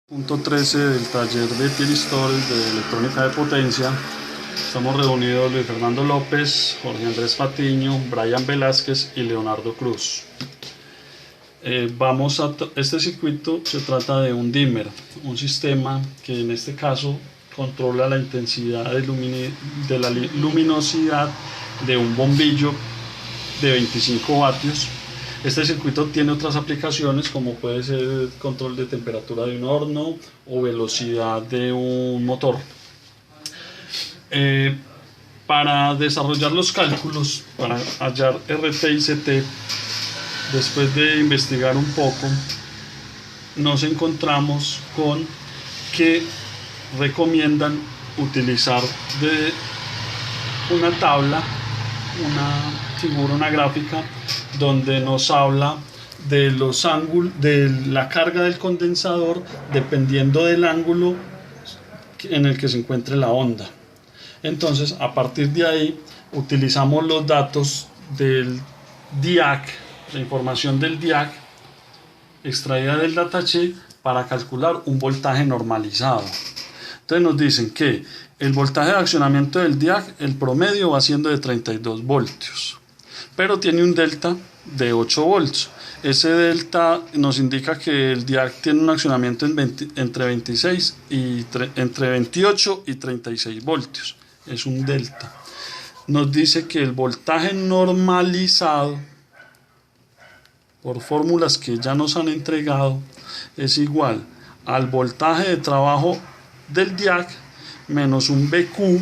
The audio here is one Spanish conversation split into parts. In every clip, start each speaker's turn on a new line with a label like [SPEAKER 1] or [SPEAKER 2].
[SPEAKER 1] Punto 13 del taller de Piristores de electrónica de potencia. Estamos reunidos Luis Fernando López, Jorge Andrés Patiño, Brian Velázquez y Leonardo Cruz. Este circuito se trata de un dimmer, un sistema que en este caso controla la intensidad de la luminosidad de un bombillo de 25 vatios. Este circuito tiene otras aplicaciones como puede ser el control de temperatura de un horno o velocidad de un motor. Para desarrollar los cálculos, para hallar RT y CT, después de investigar un poco, nos encontramos con que recomiendan utilizar de una tabla, una figura, una gráfica, donde nos habla de los ángulos de la carga del condensador dependiendo del ángulo en el que se encuentre la onda. Entonces, a partir de ahí, utilizamos los datos del DIAC, la información del DIAC extraída del datasheet para calcular un voltaje normalizado. Entonces nos dicen que el voltaje de accionamiento del DIAC, el promedio va siendo de 32 voltios, pero tiene un delta de 8 volts. Ese delta nos indica que el DIAC tiene un accionamiento entre 28 y 36 voltios. Es un delta. Nos dice que el voltaje normalizado, por fórmulas que ya nos han entregado, es igual al voltaje de trabajo del DIAC menos un BQ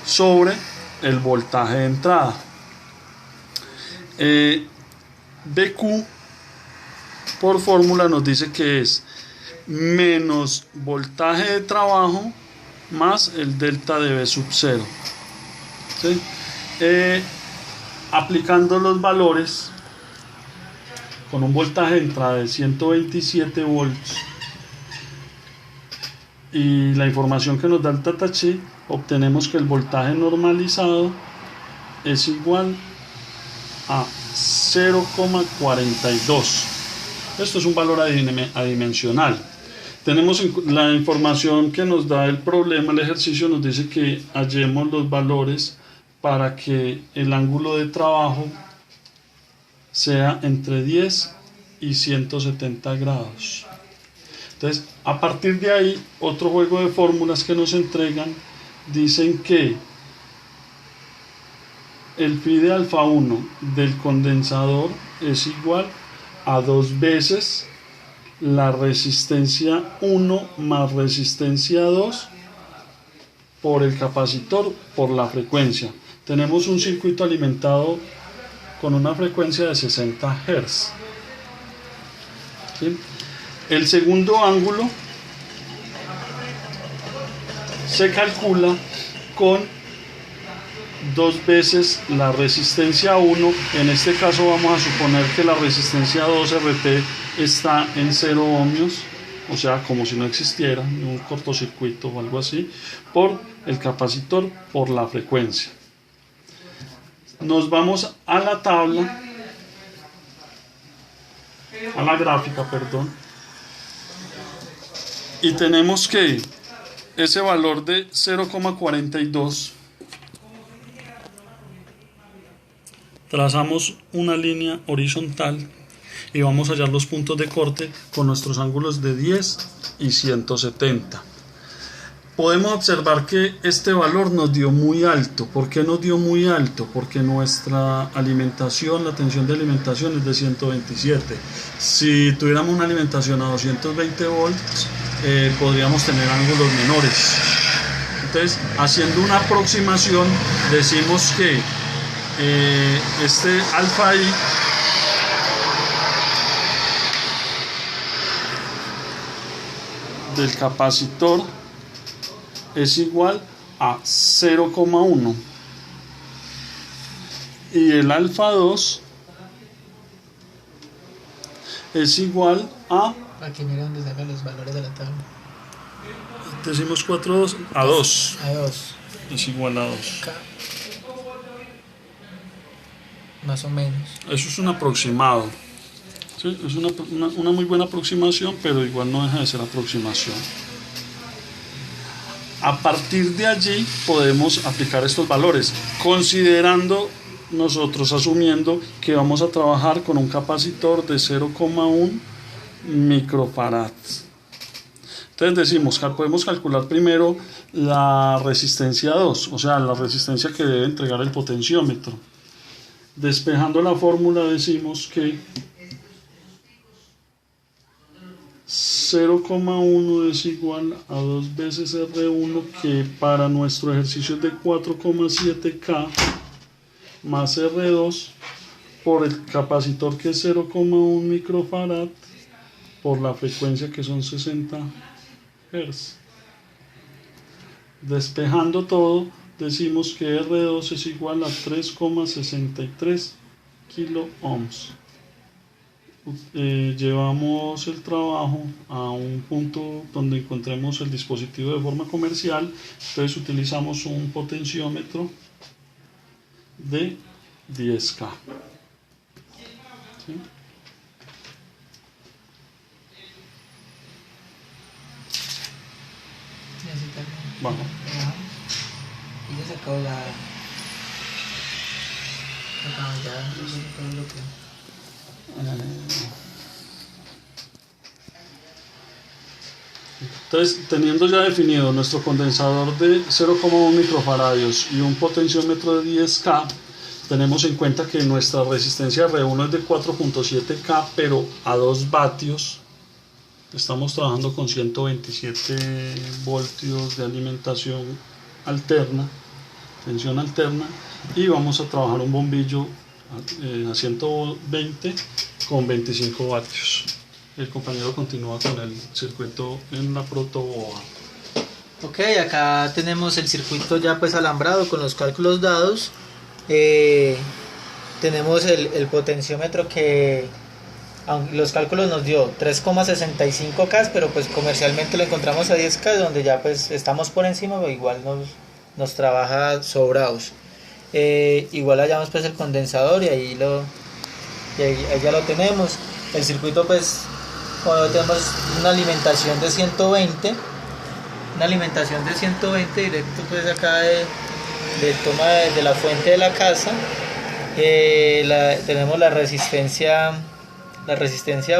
[SPEAKER 1] sobre el voltaje de entrada. BQ por fórmula nos dice que es menos voltaje de trabajo más el delta de B sub 0. ¿Sí? Aplicando los valores con un voltaje de entrada de 127 volts y la información que nos da el datasheet, obtenemos que el voltaje normalizado es igual a 0,42. Esto es un valor adimensional. Tenemos la información que nos da el problema, el ejercicio nos dice que hallemos los valores para que el ángulo de trabajo sea entre 10 y 170 grados. Entonces, a partir de ahí, otro juego de fórmulas que nos entregan dicen que el phi de alfa 1 del condensador es igual a 2 veces la resistencia 1 más resistencia 2 por el capacitor por la frecuencia. Tenemos un circuito alimentado con una frecuencia de 60 Hz. ¿Sí? El segundo ángulo se calcula con 2 veces la resistencia 1. En este caso vamos a suponer que la resistencia 2 RT está en 0 ohmios, o sea, como si no existiera un cortocircuito o algo así, por el capacitor por la frecuencia. Nos vamos a la tabla, a la gráfica, perdón, y tenemos que ese valor de 0,42 trazamos una línea horizontal y vamos a hallar los puntos de corte con nuestros ángulos de 10 y 170. Podemos observar que este valor nos dio muy alto. ¿Por qué nos dio muy alto? Porque nuestra alimentación, la tensión de alimentación es de 127. Si tuviéramos una alimentación a 220 volts, podríamos tener ángulos menores. Entonces, haciendo una aproximación, decimos que este alfa I del capacitor es igual a 0,1 y el alfa 2 es igual a,
[SPEAKER 2] para que mire dónde sacan los valores de la tabla.
[SPEAKER 1] Decimos 4,2 a 2.
[SPEAKER 2] A 2.
[SPEAKER 1] Es igual a 2.
[SPEAKER 2] Más o menos.
[SPEAKER 1] Eso es un aproximado. Sí, es una muy buena aproximación, pero igual no deja de ser aproximación. A partir de allí podemos aplicar estos valores, considerando nosotros, asumiendo que vamos a trabajar con un capacitor de 0,1 microfarad. Entonces decimos que podemos calcular primero la resistencia 2, o sea, la resistencia que debe entregar el potenciómetro. Despejando la fórmula decimos que 0,1 es igual a 2 veces R1, que para nuestro ejercicio es de 4,7K, más R2 por el capacitor, que es 0,1 microfarad, por la frecuencia, que son 60 Hz. Despejando todo, decimos que R2 es igual a 3,63 kilo ohms. Llevamos el trabajo a un punto donde encontremos el dispositivo de forma comercial. Entonces utilizamos un potenciómetro de 10K. ¿Sí?
[SPEAKER 2] Y así también.
[SPEAKER 1] Bueno.
[SPEAKER 2] Ajá. Y ya sacó la... Ya sacó lo que...
[SPEAKER 1] Entonces, teniendo ya definido nuestro condensador de 0,1 microfaradios y un potenciómetro de 10K, tenemos en cuenta que nuestra resistencia R1 es de 4,7K, pero a 2 vatios. Estamos trabajando con 127 voltios de alimentación alterna, tensión alterna, y vamos a trabajar un bombillo a 120 con 25 vatios. El compañero continúa con el circuito en la protoboard.
[SPEAKER 2] Ok, acá tenemos el circuito ya pues alambrado con los cálculos dados. Tenemos el potenciómetro que los cálculos nos dio 3,65K, pero pues comercialmente lo encontramos a 10K, donde ya pues estamos por encima, pero igual nos trabaja sobrados. Igual hallamos pues el condensador y ahí ya lo tenemos. El circuito pues tenemos una alimentación de 120, directo pues acá del toma de la fuente de la casa. Tenemos la resistencia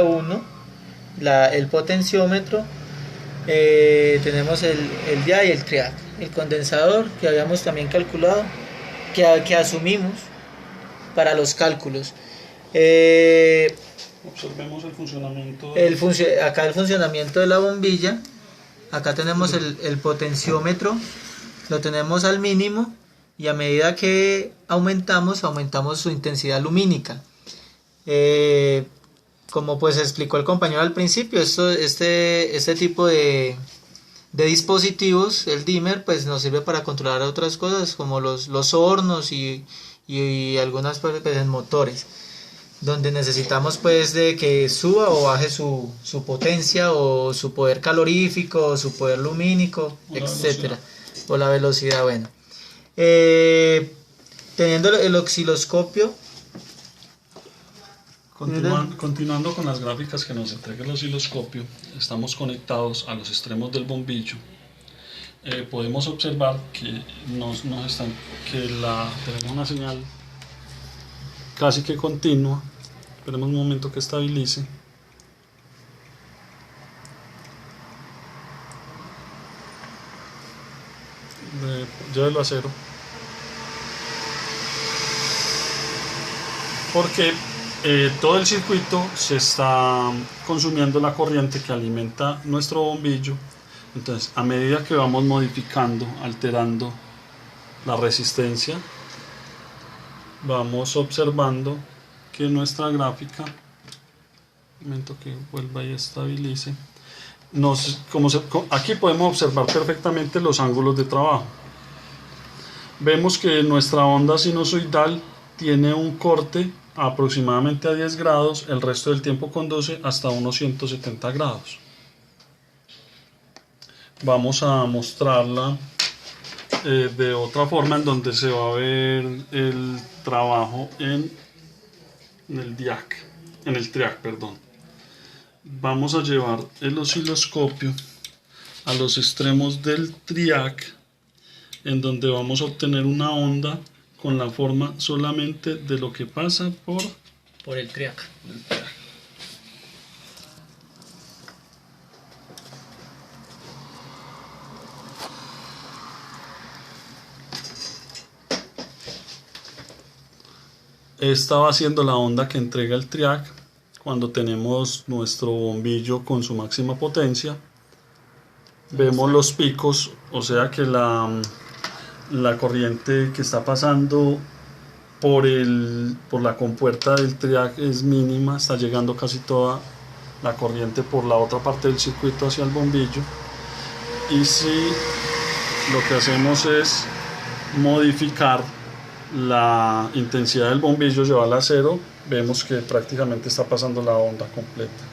[SPEAKER 2] 1, el potenciómetro, tenemos el DIA y el TRIAC, el condensador que habíamos también calculado, que asumimos para los cálculos.
[SPEAKER 1] Observemos el funcionamiento.
[SPEAKER 2] Acá el funcionamiento de la bombilla. Acá tenemos el potenciómetro, lo tenemos al mínimo, y a medida que aumentamos su intensidad lumínica. Como pues explicó el compañero al principio, este tipo de dispositivos, el dimmer, pues nos sirve para controlar otras cosas como los hornos y algunas veces motores, donde necesitamos pues de que suba o baje su potencia, o su poder calorífico, o su poder lumínico, etcétera, o la velocidad. Bueno, teniendo el osciloscopio.
[SPEAKER 1] Continuando con las gráficas que nos entrega el osciloscopio, estamos conectados a los extremos del bombillo. Podemos observar que tenemos una señal casi que continua. Esperemos un momento que estabilice. Llévelo a cero. Porque todo el circuito se está consumiendo la corriente que alimenta nuestro bombillo. Entonces, a medida que vamos modificando, alterando la resistencia, vamos observando que nuestra gráfica, un momento que vuelva y estabilice, aquí podemos observar perfectamente los ángulos de trabajo. Vemos que nuestra onda sinusoidal tiene un corte aproximadamente a 10 grados, el resto del tiempo conduce hasta unos 170 grados. Vamos a mostrarla de otra forma, en donde se va a ver el trabajo en el DIAC. en el triac, perdón. Vamos a llevar el osciloscopio a los extremos del triac, en donde vamos a obtener una onda con la forma solamente de lo que pasa
[SPEAKER 2] por el triac.
[SPEAKER 1] Esta va siendo la onda que entrega el triac cuando tenemos nuestro bombillo con su máxima potencia. Vemos los picos, o sea que la corriente que está pasando por la compuerta del triac es mínima, está llegando casi toda la corriente por la otra parte del circuito hacia el bombillo. Y si lo que hacemos es modificar la intensidad del bombillo, llevarla a cero, vemos que prácticamente está pasando la onda completa.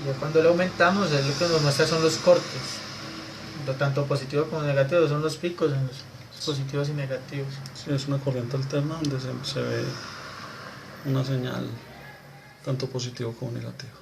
[SPEAKER 2] Y ya cuando lo aumentamos, es lo que nos muestra son los cortes, tanto positivos como negativos, son los picos en los positivos y negativos.
[SPEAKER 1] Sí, es una corriente alterna donde se ve una señal tanto positivo como negativa.